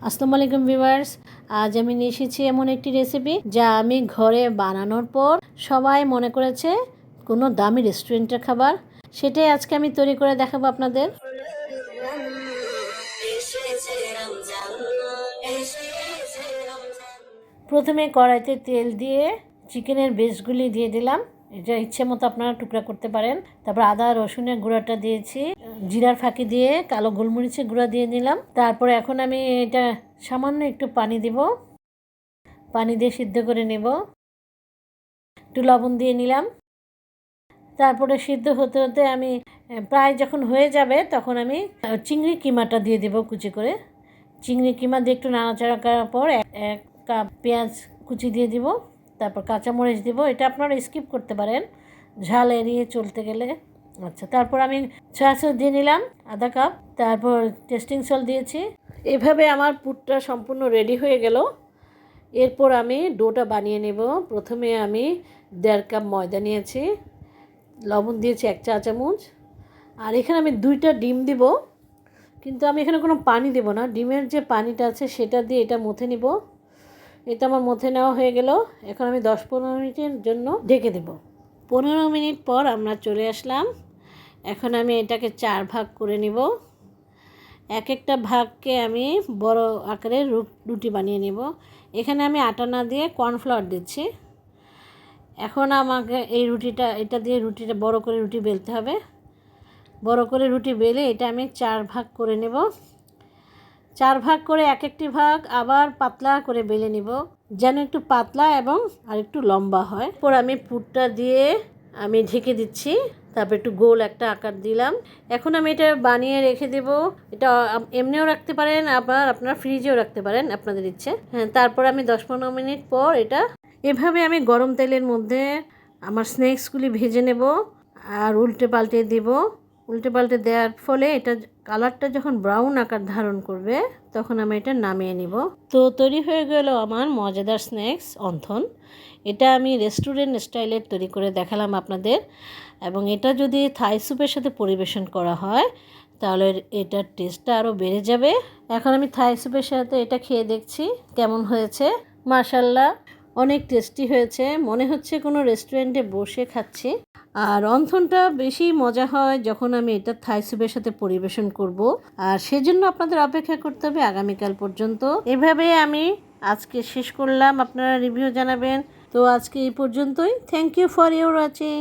আসসালামু আলাইকুম ভিউয়ার্স, আজ আমি নিয়ে এসেছি এমন একটি রেসিপি যা আমি ঘরে বানানোর পর সবাই মনে করেছে কোনো দামি রেস্টুরেন্টের খাবার। সেটাই আজকে আমি তৈরি করে দেখাবো আপনাদের। প্রথমে কড়াইতে তেল দিয়ে চিকেনের বেসগুলি দিয়ে দিলাম। এটা ইচ্ছে মতো আপনারা টুকরা করতে পারেন। তারপর আদা রসুনের গুঁড়াটা দিয়েছি, জিরার ফাঁকি দিয়ে কালো গোলমরিচের গুঁড়া দিয়ে নিলাম। তারপরে এখন আমি এটা সামান্য একটু পানি দিব, পানি দিয়ে সিদ্ধ করে নেব। একটু লবণ দিয়ে নিলাম। তারপরে সিদ্ধ হতে হতে আমি প্রায় যখন হয়ে যাবে তখন আমি চিংড়ি কিমাটা দিয়ে দেব কুচি করে। চিংড়ি কিমা দিয়ে একটু নাড়াচাড়া করার পর এক কাপ পেঁয়াজ কুচি দিয়ে দিব, তারপর কাঁচামরিচ দিব। এটা আপনারা স্কিপ করতে পারেন ঝাল এড়িয়ে চলতে গেলে। আচ্ছা, তারপর আমি সয়া সস দিয়ে নিলাম আধা কাপ, তারপর টেস্টিং সল্ট দিয়েছি। এভাবে আমার পুরটা সম্পূর্ণ রেডি হয়ে গেল। এরপর আমি ডোটা বানিয়ে নেব। প্রথমে আমি 1.5 কাপ ময়দা নিয়েছি, লবণ দিয়েছি 1 চা চামচ, আর এখানে আমি 2টা ডিম দিব, কিন্তু আমি এখানে কোনো পানি দেব না। ডিমের যে পানিটা আছে সেটা দিয়ে এটা মথে নিব। এটা আমার মথে নেওয়া হয়ে গেল। এখন আমি 10-15 মিনিটের জন্য ঢেকে দেব। 15 মিনিট পর আমরা চলে আসলাম। এখন আমি এটাকে 4 ভাগ করে নিব। এক একটা ভাগকে আমি বড় আকারের রুটি বানিয়ে নেব। এখানে আমি আটা না দিয়ে কর্নফ্লাওয়ার দিচ্ছি। এখন আমাকে এটা দিয়ে রুটিটা বড় করে রুটি বেলতে হবে। বড় করে রুটি বেলে এটা আমি 4 ভাগ করে নেব। 4 ভাগ করে এক একটি ভাগ আবার পাতলা করে বেলে নিব, যেন একটু পাতলা এবং আর একটু লম্বা হয়। এরপর আমি পুরটা দিয়ে আমি ঢেকে দিচ্ছি। তারপর একটু গোল একটা আকার দিলাম। এখন আমি এটা বানিয়ে রেখে দেব। এটা এমনিও রাখতে পারেন, আবার আপনারা ফ্রিজেও রাখতে পারেন, আপনাদের ইচ্ছে। হ্যাঁ, তারপর আমি 10-15 মিনিট পর এটা এভাবে আমি গরম তেলের মধ্যে আমার স্ন্যাক্সগুলি ভেজে নেব আর উল্টে পাল্টে দেব। উল্টে পাল্টে দেওয়ার ফলে এটা কালারটা যখন ব্রাউন আকার ধারণ করবে তখন আমি এটা নামিয়ে নিব। তো তৈরি হয়ে গেল আমার মজাদার স্ন্যাক্স অন্থন। এটা আমি রেস্টুরেন্ট স্টাইলের তৈরি করে দেখালাম আপনাদের, এবং এটা যদি থাই স্যুপের সাথে পরিবেশন করা হয় তাহলে এটার টেস্টটা আরও বেড়ে যাবে। এখন আমি থাই স্যুপের সাথে এটা খেয়ে দেখছি কেমন হয়েছে। মাশাআল্লাহ, অনেক টেস্টি হয়েছে, মনে হচ্ছে কোনো রেস্টুরেন্টে বসে খাচ্ছি। আর অন্থনটা বেশি মজা হয় যখন আমি এটা থাই স্যুপের সাথে পরিবেশন করব, আর সেজন্য আপনাদের অপেক্ষা করতে হবে আগামীকাল পর্যন্ত। এভাবে আমি আজকে শেষ করলাম, আপনারা রিভিউ জানাবেন। তো আজকে এই পর্যন্তই। Thank you for your watching.